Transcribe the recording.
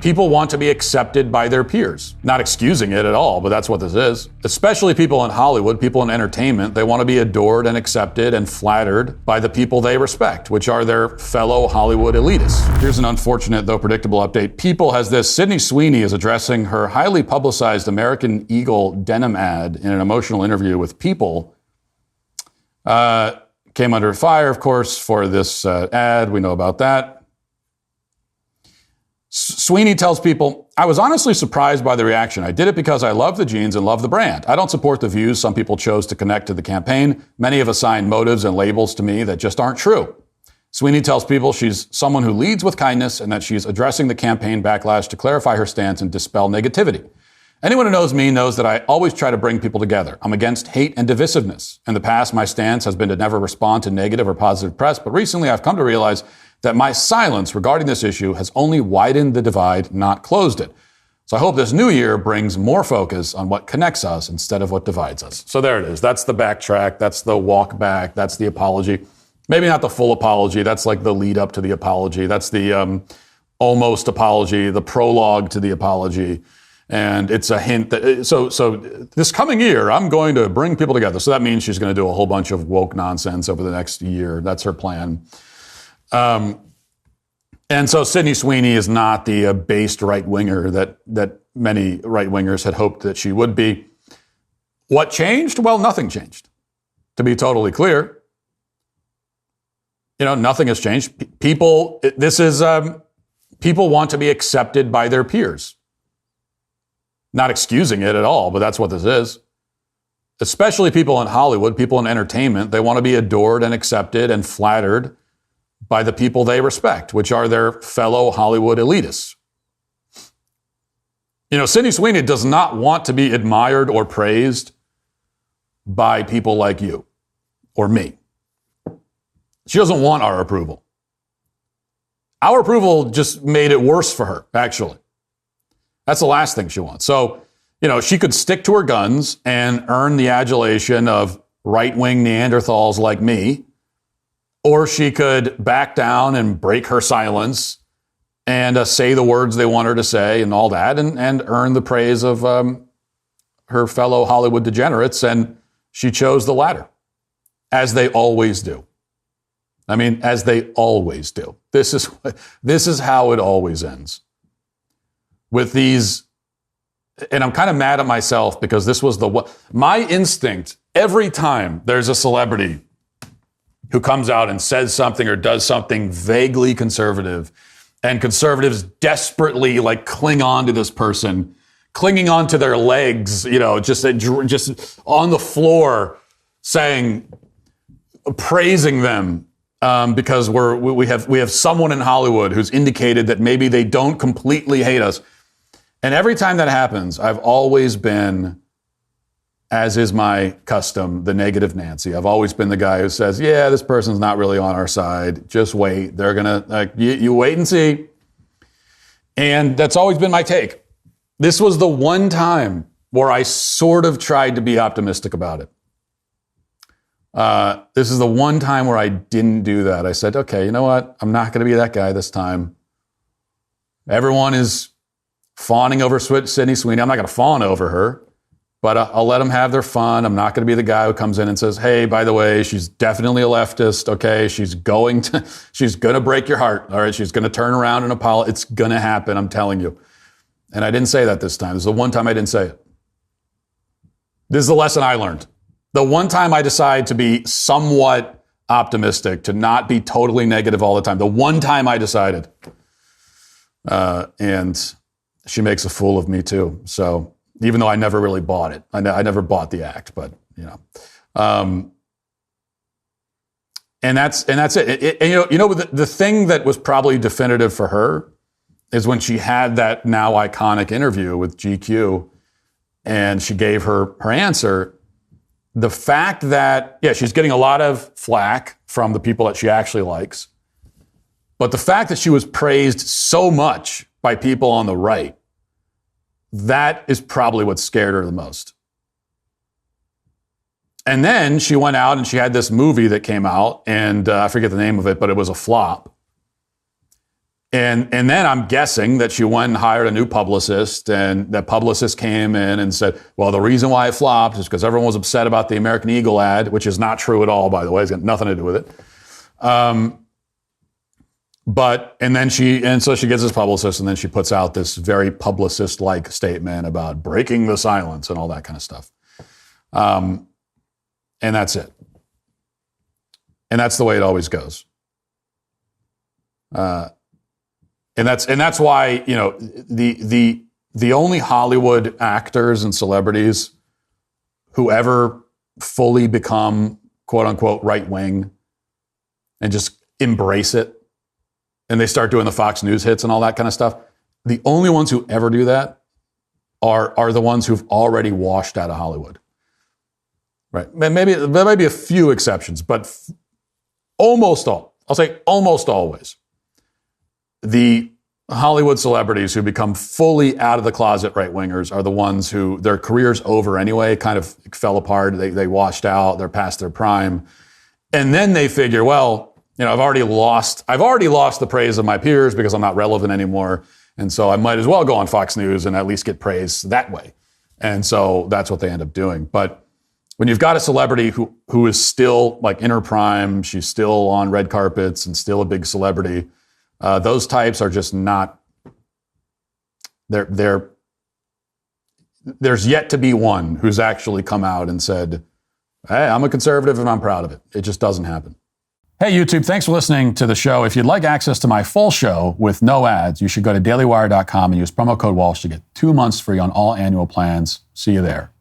People want to be accepted by their peers. Not excusing it at all, but that's what this is. Especially people in Hollywood, people in entertainment, they want to be adored and accepted and flattered by the people they respect, which are their fellow Hollywood elitists. Here's an unfortunate, though predictable update. People has this. Sydney Sweeney is addressing her highly publicized American Eagle denim ad in an emotional interview with People. Came under fire, of course, for this ad. We know about that. Sweeney tells People, I was honestly surprised by the reaction. I did it because I love the jeans and love the brand. I don't support the views some people chose to connect to the campaign. Many have assigned motives and labels to me that just aren't true. Sweeney tells People she's someone who leads with kindness and that she's addressing the campaign backlash to clarify her stance and dispel negativity. Anyone who knows me knows that I always try to bring people together. I'm against hate and divisiveness. In the past, my stance has been to never respond to negative or positive press, but recently I've come to realize that my silence regarding this issue has only widened the divide, not closed it. So I hope this new year brings more focus on what connects us instead of what divides us. So there it is. That's the backtrack. That's the walk back. That's the apology. Maybe not the full apology. That's like the lead up to the apology. That's the almost apology, the prologue to the apology. And it's a hint that, so this coming year, I'm going to bring people together. So that means she's going to do a whole bunch of woke nonsense over the next year. That's her plan. And so Sydney Sweeney is not the based right-winger that many right-wingers had hoped that she would be. What changed? Well, nothing changed. To be totally clear, nothing has changed. People want to be accepted by their peers. Not excusing it at all, but that's what this is. Especially people in Hollywood, people in entertainment, they want to be adored and accepted and flattered by the people they respect, which are their fellow Hollywood elitists. Sydney Sweeney does not want to be admired or praised by people like you or me. She doesn't want our approval. Our approval just made it worse for her, actually. That's the last thing she wants. So, she could stick to her guns and earn the adulation of right-wing Neanderthals like me, or she could back down and break her silence and say the words they want her to say and all that and earn the praise of her fellow Hollywood degenerates. And she chose the latter, as they always do. I mean, as they always do. This is how it always ends. With these, and I'm kind of mad at myself because this was my instinct every time there's a celebrity who comes out and says something or does something vaguely conservative, and conservatives desperately cling on to this person, clinging on to their legs, just on the floor, praising them because we have someone in Hollywood who's indicated that maybe they don't completely hate us. And every time that happens, I've always been, as is my custom, the negative Nancy. I've always been the guy who says, yeah, this person's not really on our side. Just wait. They're going to, you wait and see. And that's always been my take. This was the one time where I sort of tried to be optimistic about it. This is the one time where I didn't do that. I said, okay, you know what? I'm not going to be that guy this time. Everyone is fawning over Sydney Sweeney. I'm not going to fawn over her. But I'll let them have their fun. I'm not going to be the guy who comes in and says, hey, by the way, she's definitely a leftist. Okay, she's going to break your heart. All right, she's going to turn around and apologize. It's going to happen, I'm telling you. And I didn't say that this time. This is the one time I didn't say it. This is the lesson I learned. The one time I decide to be somewhat optimistic, to not be totally negative all the time. The one time I decided. And she makes a fool of me too. So even though I never really bought it. I never bought the act, but, and that's it. The thing that was probably definitive for her is when she had that now iconic interview with GQ and she gave her answer. The fact that, she's getting a lot of flack from the people that she actually likes, but the fact that she was praised so much by people on the right, that is probably what scared her the most. And then she went out and she had this movie that came out, and I forget the name of it, but it was a flop. And then I'm guessing that she went and hired a new publicist, and that publicist came in and said, well, the reason why it flopped is because everyone was upset about the American Eagle ad, which is not true at all, by the way. It's got nothing to do with it. So she gets this publicist, and then she puts out this very publicist-like statement about breaking the silence and all that kind of stuff. And that's it. And that's the way it always goes. And that's why, you know, the only Hollywood actors and celebrities who ever fully become quote unquote right wing and just embrace it, and they start doing the Fox News hits and all that kind of stuff, the only ones who ever do that are the ones who've already washed out of Hollywood. Right? Maybe there might be a few exceptions, but almost always, the Hollywood celebrities who become fully out of the closet right-wingers are the ones who their career's over anyway, kind of fell apart, they washed out, they're past their prime. And then they figure, well, you know, I've already lost the praise of my peers because I'm not relevant anymore. And so I might as well go on Fox News and at least get praise that way. And so that's what they end up doing. But when you've got a celebrity who is still like in her prime, she's still on red carpets and still a big celebrity, those types are just not, there's yet to be one who's actually come out and said, hey, I'm a conservative and I'm proud of it. It just doesn't happen. Hey, YouTube, thanks for listening to the show. If you'd like access to my full show with no ads, you should go to dailywire.com and use promo code Walsh to get 2 months free on all annual plans. See you there.